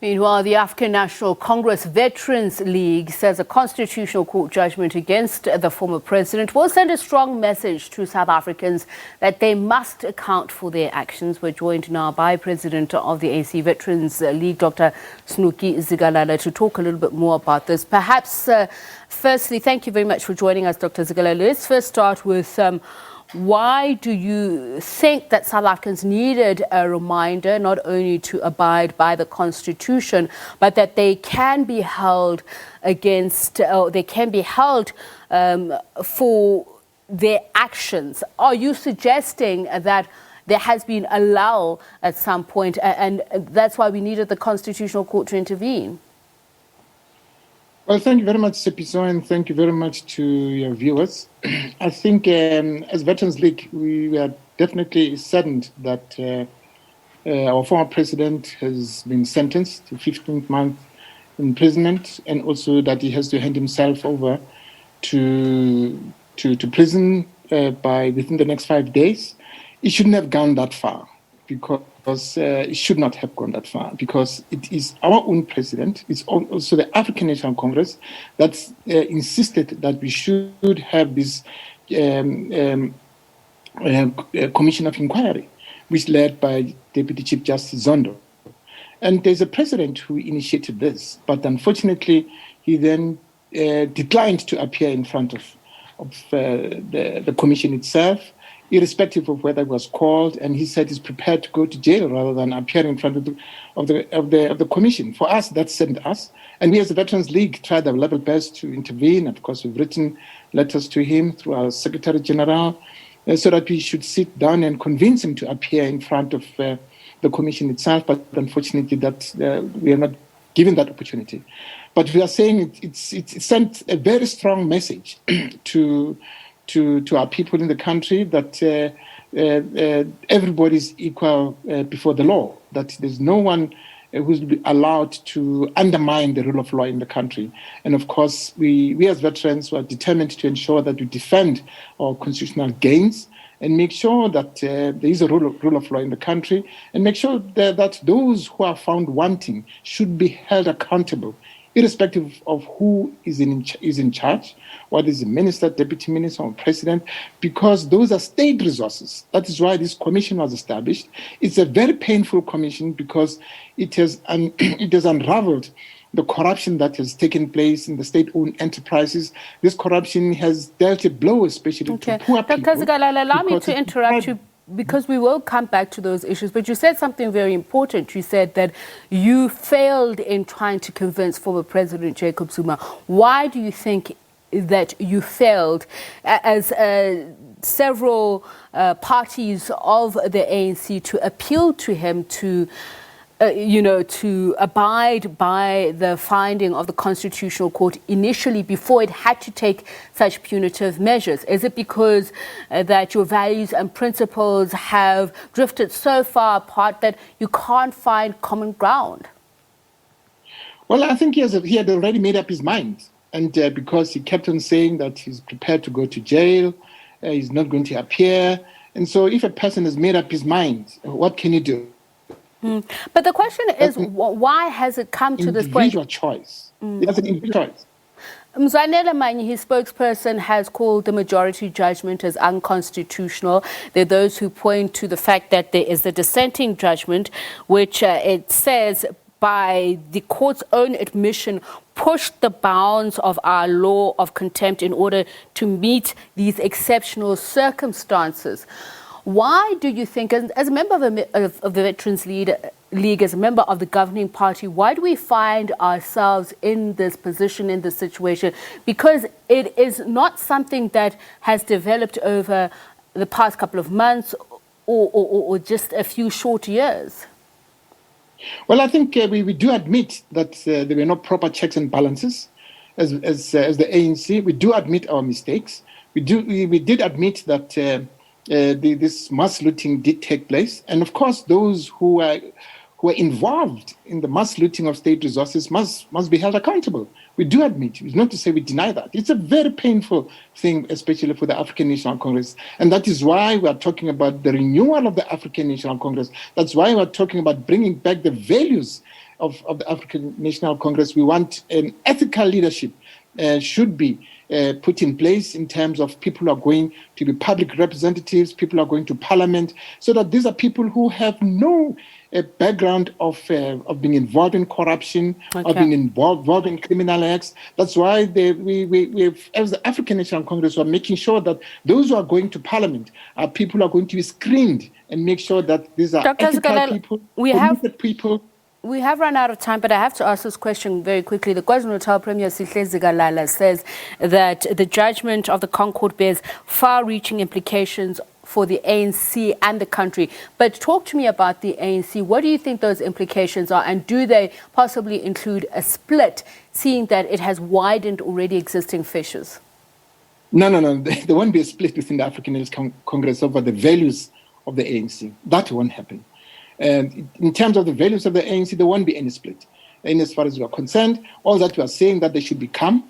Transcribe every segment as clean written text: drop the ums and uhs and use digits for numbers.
Meanwhile, the African National Congress Veterans League says a constitutional court judgment against the former president will send a strong message to South Africans that they must account for their actions. We're joined now by President of the ANC Veterans League, Dr. Snuki Zikalala, to talk a little bit more about this. Perhaps, firstly, thank you very much for joining us, Dr. Zikalala. Let's first start with why do you think that South Africans needed a reminder not only to abide by the Constitution, but that they can be held against, or they can be held for their actions? Are you suggesting that there has been a lull at some point and that's why we needed the Constitutional Court to intervene? Well, thank you very much, Sepiso, and thank you very much to your viewers. I think as Veterans League, we are definitely saddened that our former president has been sentenced to 15-month imprisonment, and also that he has to hand himself over to prison by within the next 5 days. It shouldn't have gone that far, because it should not have gone that far, because it is our own president. It's also the African National Congress that's insisted that we should have this commission of inquiry, which led by Deputy Chief Justice Zondo. And there's a president who initiated this, but unfortunately, he then declined to appear in front of the commission itself, irrespective of whether it was called, and he said he's prepared to go to jail rather than appear in front of the commission. For us, that saddened us, and we as the Veterans League tried our level best to intervene. Of course, we've written letters to him through our Secretary General, so that we should sit down and convince him to appear in front of the commission itself. But unfortunately, that we are not given that opportunity. But we are saying it sent a very strong message to our people in the country that everybody is equal before the law, that there's no one who's allowed to undermine the rule of law in the country. And of course, we as veterans are determined to ensure that we defend our constitutional gains and make sure that there is a rule of law in the country, and make sure that those who are found wanting should be held accountable, irrespective of who is in charge, whether it's the minister, deputy minister, or president, because those are state resources. That is why this commission was established. It's a very painful commission because it has unraveled the corruption that has taken place in the state-owned enterprises. This corruption has dealt a blow, especially to poor people. Dr. Zikalala, allow me to interrupt you, because we will come back to those issues. But you said something very important. You said that you failed in trying to convince former President Jacob Zuma. Why do you think that you failed, as several parties of the ANC to appeal to him to abide by the finding of the Constitutional Court initially before it had to take such punitive measures? Is it because that your values and principles have drifted so far apart that you can't find common ground? Well, I think he had already made up his mind. And because he kept on saying that he's prepared to go to jail, he's not going to appear. And so if a person has made up his mind, what can you do? But the question is, why has it come to this point? Individual choice. That's an individual choice. Mzwanele Manyi, his spokesperson, has called the majority judgment as unconstitutional. There are those who point to the fact that there is a dissenting judgment, which it says, by the court's own admission, pushed the bounds of our law of contempt in order to meet these exceptional circumstances. Why do you think, as a member of the Veterans League, as a member of the governing party, why do we find ourselves in this position, in this situation? Because it is not something that has developed over the past couple of months or just a few short years. Well, I think we do admit that there were no proper checks and balances as the ANC. We do admit our mistakes. We did admit that this mass looting did take place, and of course, those who were involved in the mass looting of state resources must be held accountable. We do admit. It's not to say we deny that. It's a very painful thing, especially for the African National Congress, and that is why we are talking about the renewal of the African National Congress. That's why we are talking about bringing back the values of the African National Congress, we want an ethical leadership should be put in place in terms of people who are going to be public representatives, people who are going to parliament, so that these are people who have no background of being involved in corruption, of being involved in criminal acts. That's why we as the African National Congress, are making sure that those who are going to parliament are people who are going to be screened and make sure that these are Dr. ethical Zikalala, people, committed people. We have run out of time, but I have to ask this question very quickly. The KwaZulu-Natal Premier Zikalala says that the judgment of the Concord bears far-reaching implications for the ANC and the country. But talk to me about the ANC. What do you think those implications are, and do they possibly include a split, seeing that it has widened already existing fissures? No. There won't be a split within the African National Congress over the values of the ANC. That won't happen. In terms of the values of the ANC, there won't be any split. And as far as we are concerned, all that we are saying that they should be calm,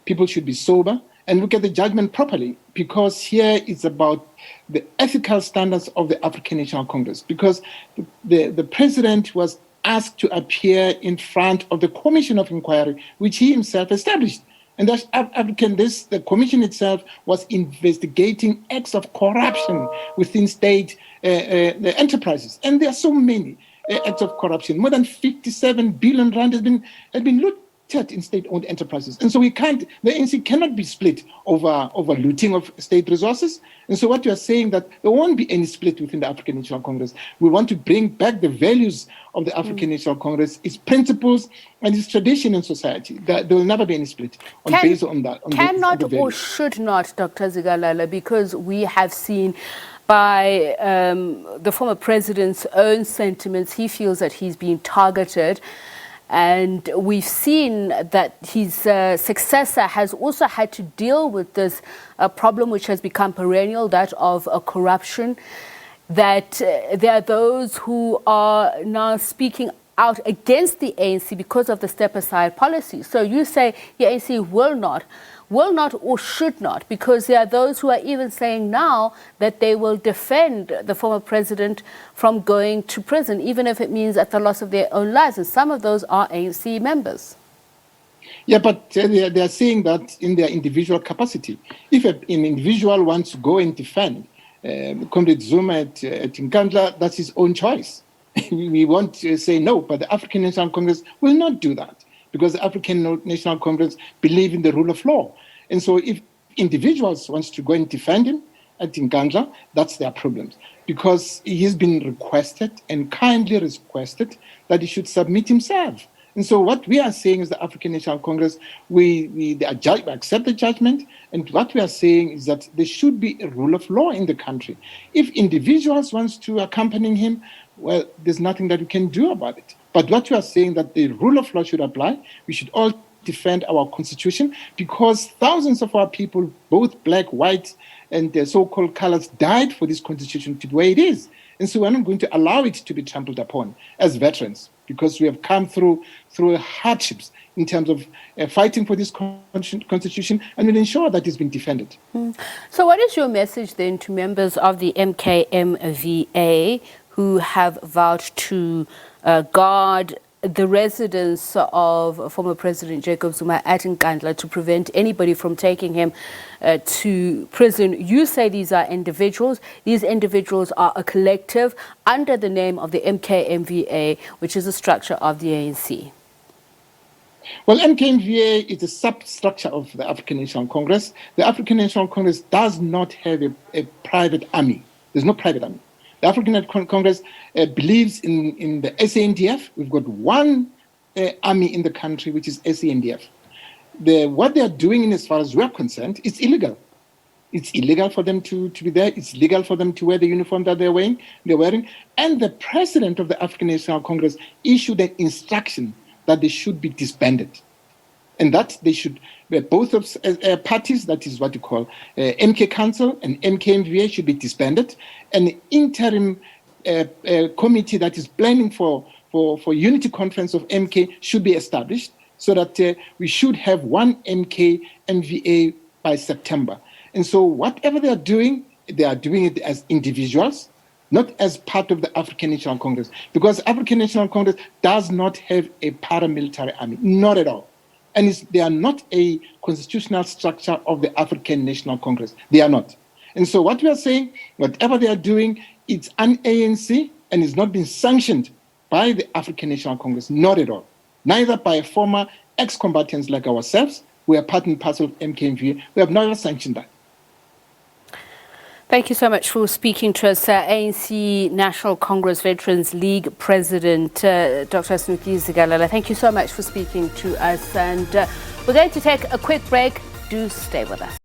people should be sober, and look at the judgment properly, because here it's about the ethical standards of the African National Congress. Because the president was asked to appear in front of the Commission of Inquiry, which he himself established. And that's the commission itself was investigating acts of corruption within state enterprises. And there are so many acts of corruption. More than 57 billion rand has been looted in state-owned enterprises. And so the ANC cannot be split over looting of state resources. And so what you are saying, that there won't be any split within the African National Congress. We want to bring back the values of the African National Congress, its principles and its tradition in society. There will never be any split based on that. Cannot or should not, Dr. Zikalala, because we have seen by the former president's own sentiments, he feels that he's being targeted. And we've seen that his successor has also had to deal with this problem, which has become perennial, that of corruption, that there are those who are now speaking out against the ANC because of the step-aside policy. So you say the ANC will not or should not, because there are those who are even saying now that they will defend the former president from going to prison, even if it means at the loss of their own lives. And some of those are ANC members. Yeah, but they are saying that in their individual capacity. If an individual wants to go and defend Comrade Zuma at Nkandla, that's his own choice. We want to say no, but the African National Congress will not do that, because the African National Congress believe in the rule of law. And so if individuals want to go and defend him at Nkandla, that's their problem. Because he has been requested and kindly requested that he should submit himself. And so what we are saying is the African National Congress, we accept the judgment, and what we are saying is that there should be a rule of law in the country. If individuals want to accompany him, well, there's nothing that we can do about it. But what we are saying that the rule of law should apply. We should all defend our constitution, because thousands of our people, both black, white, and the so-called colors, died for this constitution to be where it is. And so we're not going to allow it to be trampled upon as veterans, because we have come through hardships in terms of fighting for this constitution, and will ensure that it's been defended. So what is your message then to members of the MKMVA who have vowed to guard the residence of former President Jacob Zuma at Nkandla to prevent anybody from taking him to prison? You say these are individuals. These individuals are a collective under the name of the MKMVA, which is a structure of the ANC. Well, MKMVA is a substructure of the African National Congress. The African National Congress does not have a private army. There's no private army. The African National Congress believes in the SANDF. We've got one army in the country, which is SANDF. What they are doing, as far as we're concerned, is illegal. It's illegal for them to be there. It's legal for them to wear the uniform that they're wearing. And the president of the African National Congress issued an instruction that they should be disbanded. And that they should, both of parties, that is what you call MK Council and MKMVA, should be disbanded. An interim committee that is planning for unity conference of MK should be established, so that we should have one MKMVA by September. And so whatever they are doing it as individuals. not as part of the African National Congress, because African National Congress does not have a paramilitary army, not at all. And they are not a constitutional structure of the African National Congress. They are not. And so what we are saying, whatever they are doing, it's un-ANC and it's not been sanctioned by the African National Congress, not at all. Neither by former ex-combatants like ourselves, who are part and parcel of MKMV. We have never sanctioned that. Thank you so much for speaking to us, ANC National Congress Veterans League President Dr. Snuki Zikalala. Thank you so much for speaking to us. And we're going to take a quick break. Do stay with us.